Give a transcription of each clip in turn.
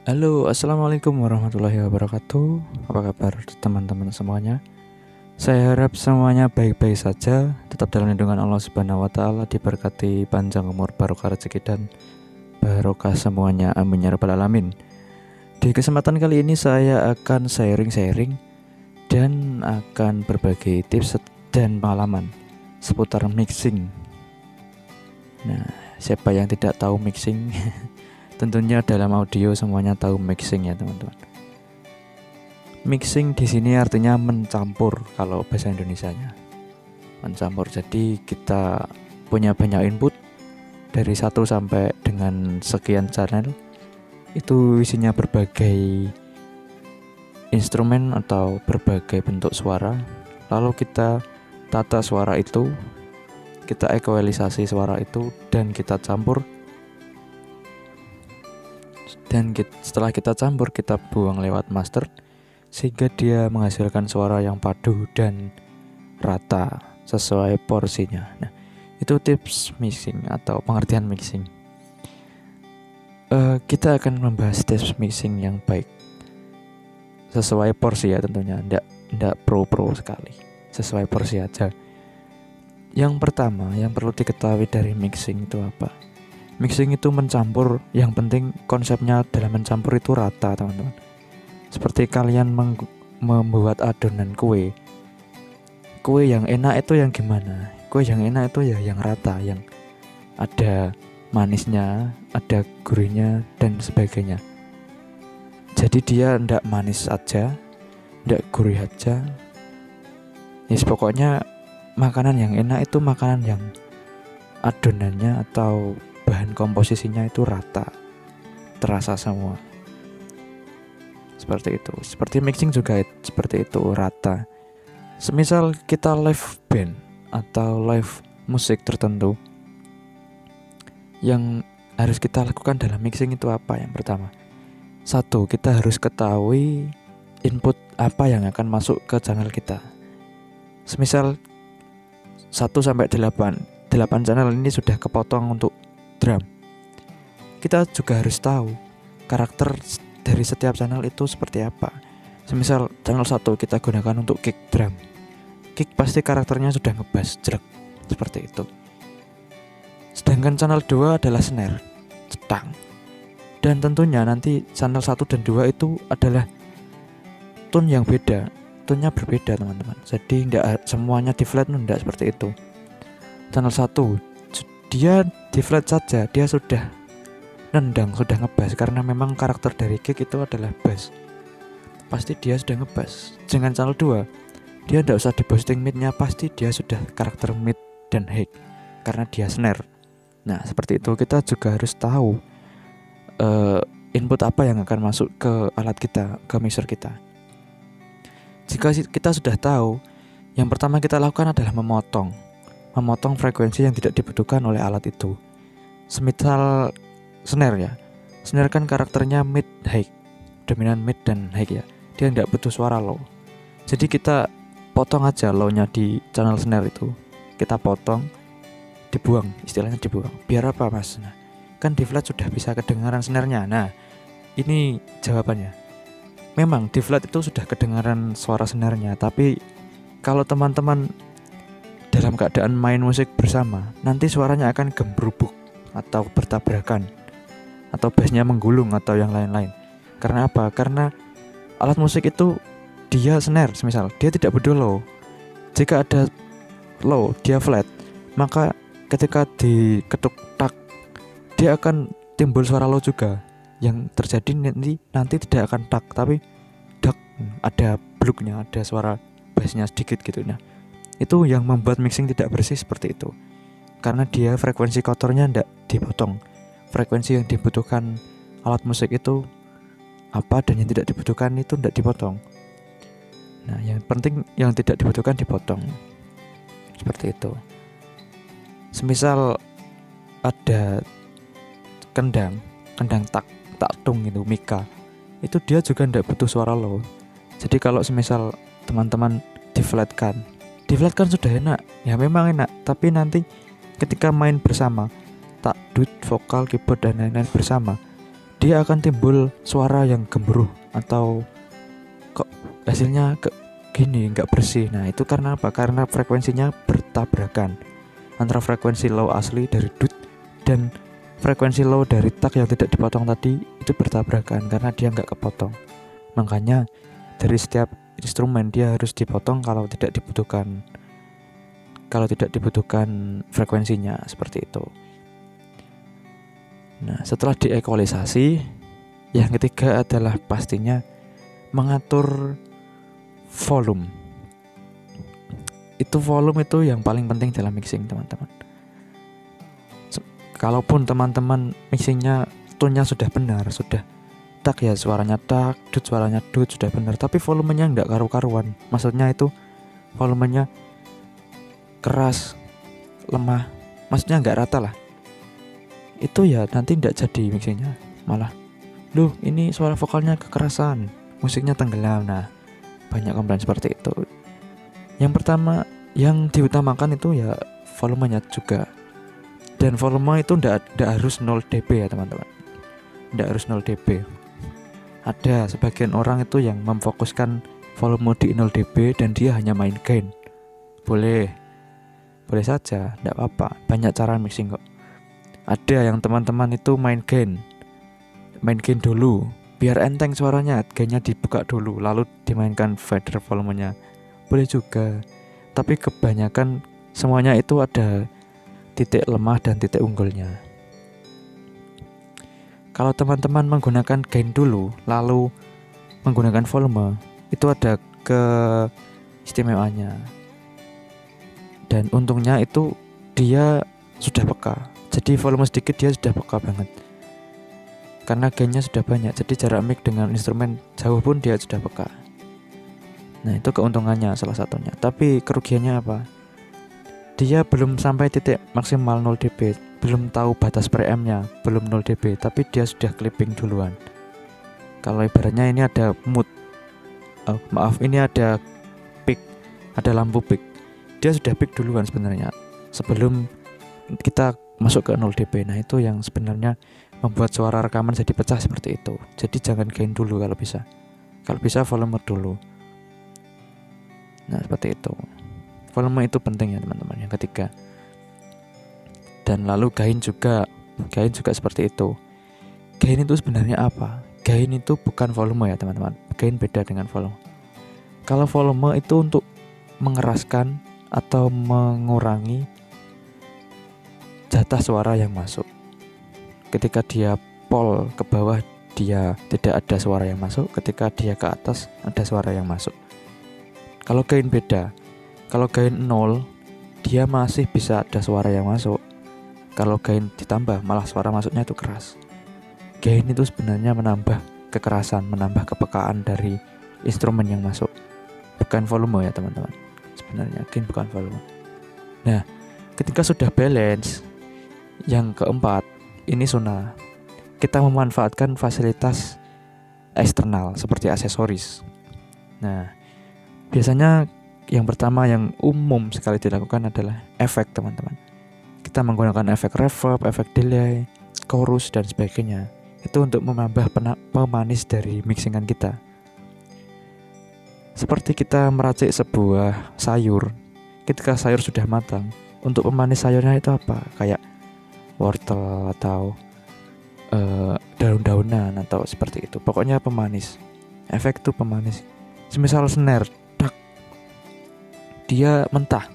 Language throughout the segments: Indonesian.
Halo, assalamualaikum warahmatullahi wabarakatuh. Apa kabar teman-teman semuanya? Saya harap semuanya baik-baik saja, tetap dalam lindungan Allah Subhanahu wa Ta'ala, diberkati panjang umur, barokah rezeki, dan barokah semuanya. Amin ya rabbal alamin. Di kesempatan kali ini saya akan sharing-sharing dan akan berbagi tips dan pengalaman seputar mixing. Nah, siapa yang tidak tahu mixing? Tentunya dalam audio semuanya tahu mixing ya teman-teman. Mixing di sini artinya mencampur kalau bahasa Indonesianya. Mencampur, jadi kita punya banyak input dari 1 sampai dengan sekian channel. Itu isinya berbagai instrumen atau berbagai bentuk suara. Lalu kita tata suara itu, kita ekualisasi suara itu, dan kita campur. Dan setelah kita campur, kita buang lewat master sehingga dia menghasilkan suara yang padu dan rata sesuai porsinya. Nah, itu tips mixing atau pengertian mixing. Kita akan membahas tips mixing yang baik sesuai porsi ya tentunya, ndak pro sekali, sesuai porsi aja. Yang pertama yang perlu diketahui dari mixing itu apa? Mixing itu mencampur, yang penting konsepnya dalam mencampur itu rata teman-teman. Seperti kalian membuat adonan kue yang enak itu yang gimana? Kue yang enak itu ya yang rata, yang ada manisnya, ada gurihnya dan sebagainya. Jadi dia ndak manis aja, ndak gurih aja. Yes, pokoknya makanan yang enak itu makanan yang adonannya atau bahan komposisinya itu rata, terasa semua. Seperti itu. Seperti mixing juga seperti itu, rata. Semisal kita live band atau live musik tertentu, yang harus kita lakukan dalam mixing itu apa? Yang pertama, 1, kita harus ketahui input apa yang akan masuk ke channel kita. Semisal 1 sampai 8 channel ini sudah kepotong untuk drum. Kita juga harus tahu karakter dari setiap channel itu seperti apa. Semisal channel 1 kita gunakan untuk kick drum. Kick pasti karakternya sudah ngebass jelek, seperti itu. Sedangkan channel 2 adalah snare, cetang. Dan tentunya nanti channel 1 dan 2 itu adalah tone yang beda. Tone-nya berbeda teman-teman. Jadi tidak semuanya di flat, tidak seperti itu. Channel 1 dia di flat saja, dia sudah nendang, sudah ngebass, karena memang karakter dari kick itu adalah bass. Pasti dia sudah ngebass. Dengan channel 2 dia tidak usah di boosting midnya, pasti dia sudah karakter mid dan high karena dia snare. Nah seperti itu, kita juga harus tahu input apa yang akan masuk ke alat kita, ke mixer kita. Jika kita sudah tahu, yang pertama kita lakukan adalah memotong frekuensi yang tidak dibutuhkan oleh alat itu. Semisal snare ya, snare kan karakternya mid high, dominan mid dan high ya, dia tidak butuh suara low. Jadi kita potong aja low-nya di channel snare itu, kita potong, dibuang, istilahnya dibuang. Biar apa mas? Nah, kan di flat sudah bisa kedengaran snare-nya. Nah ini jawabannya, memang di flat itu sudah kedengaran suara snare-nya, tapi kalau teman-teman dalam keadaan main musik bersama, nanti suaranya akan gembrubuk atau bertabrakan, atau bassnya menggulung atau yang lain-lain. Karena apa? Karena alat musik itu dia snare, semisal dia tidak butuh low. Jika ada low, dia flat, maka ketika diketuk tak, dia akan timbul suara low juga. Yang terjadi nanti tidak akan tak, tapi dak, ada bluknya, ada suara bassnya sedikit gitu. Nah itu yang membuat mixing tidak bersih seperti itu, karena dia frekuensi kotornya tidak dipotong. Frekuensi yang dibutuhkan alat musik itu apa, dan yang tidak dibutuhkan itu tidak dipotong. Nah yang penting yang tidak dibutuhkan dipotong, seperti itu. Semisal ada kendang taktung itu, mika, itu dia juga tidak butuh suara low. Jadi kalau semisal teman-teman diflatkan sudah enak, ya memang enak, tapi nanti ketika main bersama, tak duit, vokal, keyboard dan lain-lain bersama, dia akan timbul suara yang gemuruh atau kok hasilnya gini nggak bersih. Nah itu karena apa? Karena frekuensinya bertabrakan antara frekuensi low asli dari dut dan frekuensi low dari tak yang tidak dipotong tadi, itu bertabrakan karena dia nggak kepotong. Makanya dari setiap instrumen dia harus dipotong kalau tidak dibutuhkan frekuensinya, seperti itu. Nah, setelah diekualisasi, yang ketiga adalah pastinya mengatur volume. Itu volume itu yang paling penting dalam mixing, teman-teman. Kalaupun teman-teman mixingnya tone-nya sudah benar, sudah tak ya suaranya tak, dut suaranya dut sudah benar, tapi volumenya enggak karu-karuan. Maksudnya itu volumenya keras, lemah, maksudnya enggak rata lah. Itu ya nanti enggak jadi mixingnya, malah duh ini suara vokalnya kekerasan, musiknya tenggelam. Nah, banyak komplain seperti itu. Yang pertama yang diutamakan itu ya volumenya juga. Dan volume itu enggak harus 0 dB ya teman-teman. Enggak harus 0 dB. Ada sebagian orang itu yang memfokuskan volume di 0 dB dan dia hanya main gain. Boleh saja, enggak apa-apa. Banyak cara mixing kok. Ada yang teman-teman itu main gain dulu, biar enteng suaranya, gainnya dibuka dulu, lalu dimainkan fader volumenya. Boleh juga. Tapi kebanyakan semuanya itu ada titik lemah dan titik unggulnya. Kalau teman-teman menggunakan gain dulu lalu menggunakan volume, itu ada keistimewaannya. Dan untungnya itu dia sudah peka. Jadi volume sedikit dia sudah peka banget. Karena gainnya sudah banyak, jadi jarak mic dengan instrumen jauh pun dia sudah peka. Nah, itu keuntungannya salah satunya. Tapi kerugiannya apa? Dia belum sampai titik maksimal 0 dB, belum tahu batas preamp-nya, belum 0 dB, tapi dia sudah clipping duluan. Kalau ibaratnya ini ada mood, ini ada peak, ada lampu peak, dia sudah peak duluan sebenarnya, sebelum kita masuk ke 0 dB. Nah itu yang sebenarnya membuat suara rekaman jadi pecah seperti itu. Jadi jangan gain dulu kalau bisa volume dulu. Nah seperti itu. Volume itu penting ya teman-teman. Yang ketiga. Dan lalu gain juga seperti itu. Gain itu sebenarnya apa? Gain itu bukan volume ya teman-teman. Gain beda dengan volume. Kalau volume itu untuk mengeraskan atau mengurangi jatah suara yang masuk. Ketika dia pol ke bawah, dia tidak ada suara yang masuk. Ketika dia ke atas, ada suara yang masuk. Kalau gain beda. Kalau gain 0, dia masih bisa ada suara yang masuk. Kalau gain ditambah, malah suara masuknya itu keras. Gain itu sebenarnya menambah kekerasan, menambah kepekaan dari instrumen yang masuk. Bukan volume ya teman-teman. Sebenarnya gain bukan volume. Nah, ketika sudah balance, yang keempat, ini zona. Kita memanfaatkan fasilitas eksternal seperti aksesoris. Nah, biasanya yang pertama yang umum sekali dilakukan adalah efek teman-teman. Kita menggunakan efek reverb, efek delay, chorus dan sebagainya. Itu untuk menambah pemanis dari mixingan kita. Seperti kita meracik sebuah sayur. Ketika sayur sudah matang, untuk pemanis sayurnya itu apa? Kayak wortel atau daun-daunan atau seperti itu. Pokoknya pemanis. Efek itu pemanis. Semisal snare, dia mentah,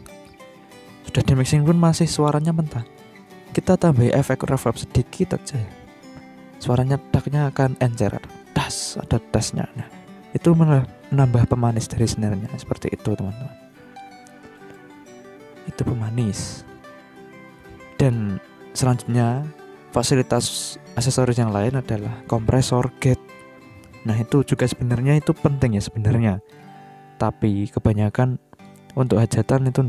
sudah di mixing pun masih suaranya mentah, kita tambah efek reverb sedikit aja, suaranya daknya akan encer, ada dasnya. Nah itu menambah pemanis dari snare-nya. Seperti itu teman-teman, itu pemanis. Dan selanjutnya fasilitas aksesoris yang lain adalah kompresor, gate. Nah itu juga sebenarnya itu penting ya sebenarnya, tapi kebanyakan untuk hajatan itu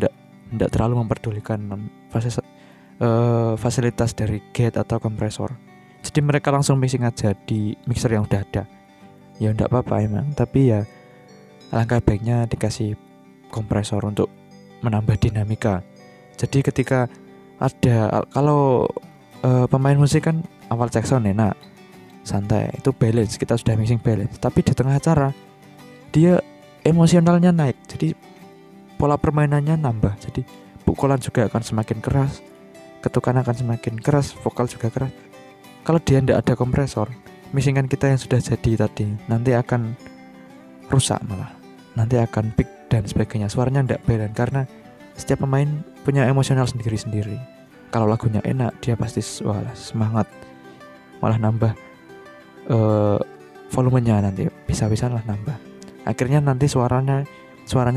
enggak terlalu memperdulikan fasilitas dari gate atau kompresor. Jadi mereka langsung mixing aja di mixer yang udah ada. Ya enggak apa-apa emang, tapi ya alangkah baiknya dikasih kompresor untuk menambah dinamika. Jadi ketika ada, kalau pemain musik kan awal cek sound enak, santai, itu balance, kita sudah mixing balance. Tapi di tengah acara dia emosionalnya naik, jadi pola permainannya nambah, jadi pukulan juga akan semakin keras, ketukan akan semakin keras, vokal juga keras. Kalau dia tidak ada kompresor, mixingan kita yang sudah jadi tadi nanti akan rusak, malah nanti akan peak dan sebagainya, suaranya tidak balance karena setiap pemain punya emosional sendiri-sendiri. Kalau lagunya enak, dia pasti semangat, malah nambah volumenya, nanti bisa-bisa lah nambah. Akhirnya nanti suaranya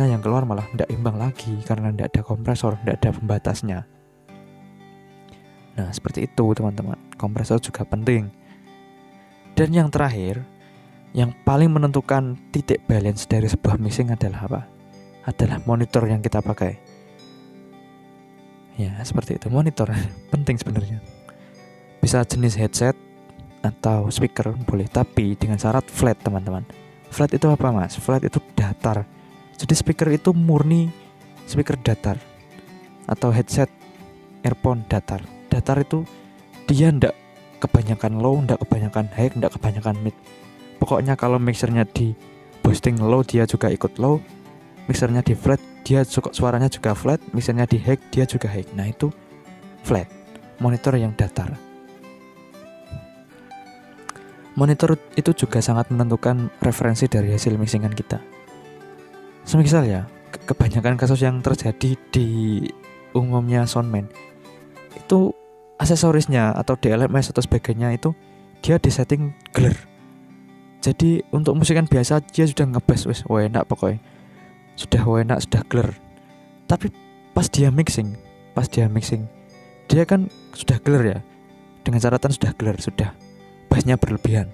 yang keluar malah tidak imbang lagi karena tidak ada kompresor, tidak ada pembatasnya. Nah seperti itu teman-teman, kompresor juga penting. Dan yang terakhir, yang paling menentukan titik balance dari sebuah mixing adalah apa? Adalah monitor yang kita pakai. Ya seperti itu, monitor penting sebenarnya. Bisa jenis headset atau speaker boleh, tapi dengan syarat flat teman-teman. Flat itu apa mas? Flat itu datar. Jadi speaker itu murni speaker datar, atau headset earphone datar. Datar itu dia ndak kebanyakan low, ndak kebanyakan high, ndak kebanyakan mid. Pokoknya kalau mixernya di boosting low dia juga ikut low, mixernya di flat dia suaranya juga flat, mixernya di high dia juga high. Nah itu flat, monitor yang datar. Monitor itu juga sangat menentukan referensi dari hasil mixingan kita. Semisal ya, kebanyakan kasus yang terjadi di umumnya soundman itu aksesorisnya atau DLMS atau sebagainya itu dia disetting glare. Jadi untuk musikan biasa dia sudah ngebass wis enak pokoknya. Sudah enak, sudah glare. Tapi pas dia mixing dia kan sudah glare ya. Dengan catatan sudah glare, sudah bassnya berlebihan.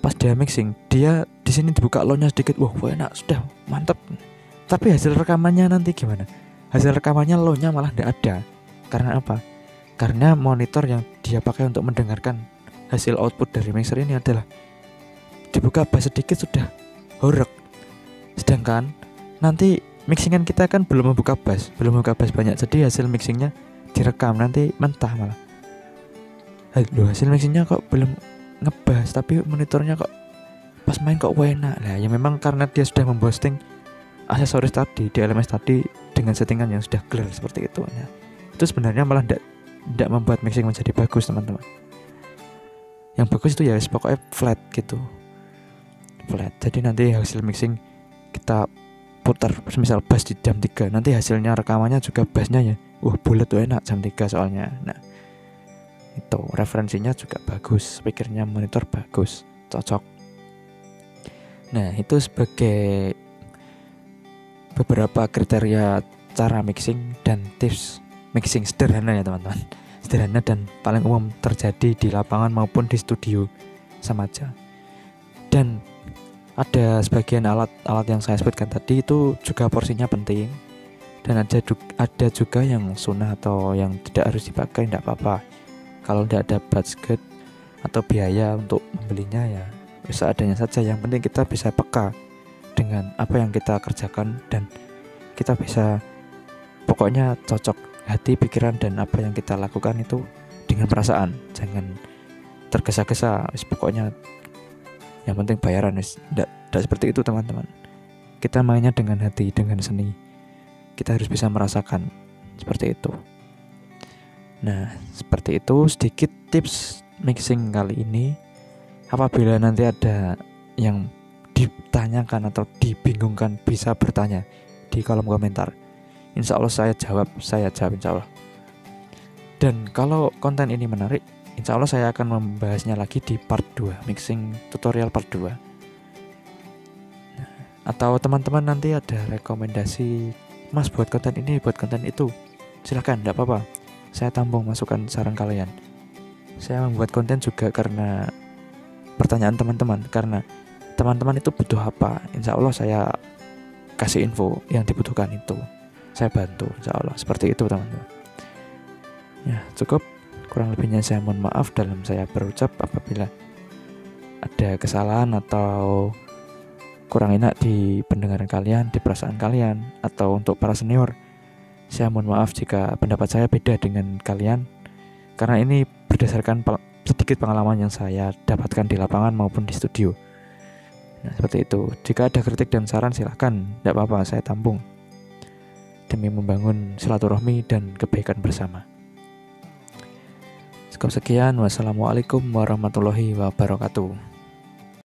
Pas dia mixing, dia di sini dibuka low-nya sedikit, wah enak, sudah mantap. Tapi hasil rekamannya nanti gimana? Hasil rekamannya low-nya malah tidak ada. Karena apa? Karena monitor yang dia pakai untuk mendengarkan hasil output dari mixer ini adalah dibuka bass sedikit sudah horek. Sedangkan nanti mixingan kita kan belum membuka bass banyak, jadi hasil mixingnya direkam nanti mentah malah. Hasil mixingnya kok belum ngebas, tapi monitornya kok pas main kok enak lah. Ya memang karena dia sudah memboosting aksesoris tadi, DLMS tadi dengan settingan yang sudah clear seperti itu. Nah, itu sebenarnya malah tidak membuat mixing menjadi bagus teman-teman. Yang bagus itu ya pokoknya flat gitu, flat. Jadi nanti hasil mixing kita putar misal bass di jam 3, nanti hasilnya rekamannya juga bassnya ya bulat tuh enak jam 3 soalnya. Nah itu referensinya juga bagus, speakernya monitor bagus, cocok. Nah itu sebagai beberapa kriteria cara mixing dan tips mixing sederhana ya teman-teman, sederhana dan paling umum terjadi di lapangan maupun di studio sama aja. Dan ada sebagian alat-alat yang saya sebutkan tadi itu juga porsinya penting, dan ada juga yang sunnah atau yang tidak harus dipakai, tidak apa-apa. Kalau tidak ada budget atau biaya untuk membelinya ya seadanya saja. Yang penting kita bisa peka dengan apa yang kita kerjakan dan kita bisa pokoknya cocok hati, pikiran dan apa yang kita lakukan itu dengan perasaan. Jangan tergesa-gesa, pokoknya yang penting bayaran. Tidak seperti itu teman-teman. Kita mainnya dengan hati, dengan seni. Kita harus bisa merasakan seperti itu. Nah seperti itu sedikit tips mixing kali ini. Apabila nanti ada yang ditanyakan atau dibingungkan, bisa bertanya di kolom komentar. Insya Allah saya jawab insya Allah. Dan kalau konten ini menarik, insya Allah saya akan membahasnya lagi di part 2, mixing tutorial part 2. Atau teman-teman nanti ada rekomendasi, mas buat konten ini, buat konten itu, silahkan, tidak apa-apa. Saya tampung masukan saran kalian. Saya membuat konten juga karena pertanyaan teman-teman, karena teman-teman itu butuh apa, insya Allah saya kasih info yang dibutuhkan itu, saya bantu insya Allah. Seperti itu teman-teman. Ya cukup, kurang lebihnya saya mohon maaf dalam saya berucap apabila ada kesalahan atau kurang enak di pendengaran kalian, di perasaan kalian, atau untuk para senior, saya mohon maaf jika pendapat saya beda dengan kalian, karena ini berdasarkan sedikit pengalaman yang saya dapatkan di lapangan maupun di studio. Nah, seperti itu. Jika ada kritik dan saran silahkan, tidak apa-apa, saya tampung demi membangun silaturahmi dan kebaikan bersama. Cukup sekian, wassalamualaikum warahmatullahi wabarakatuh.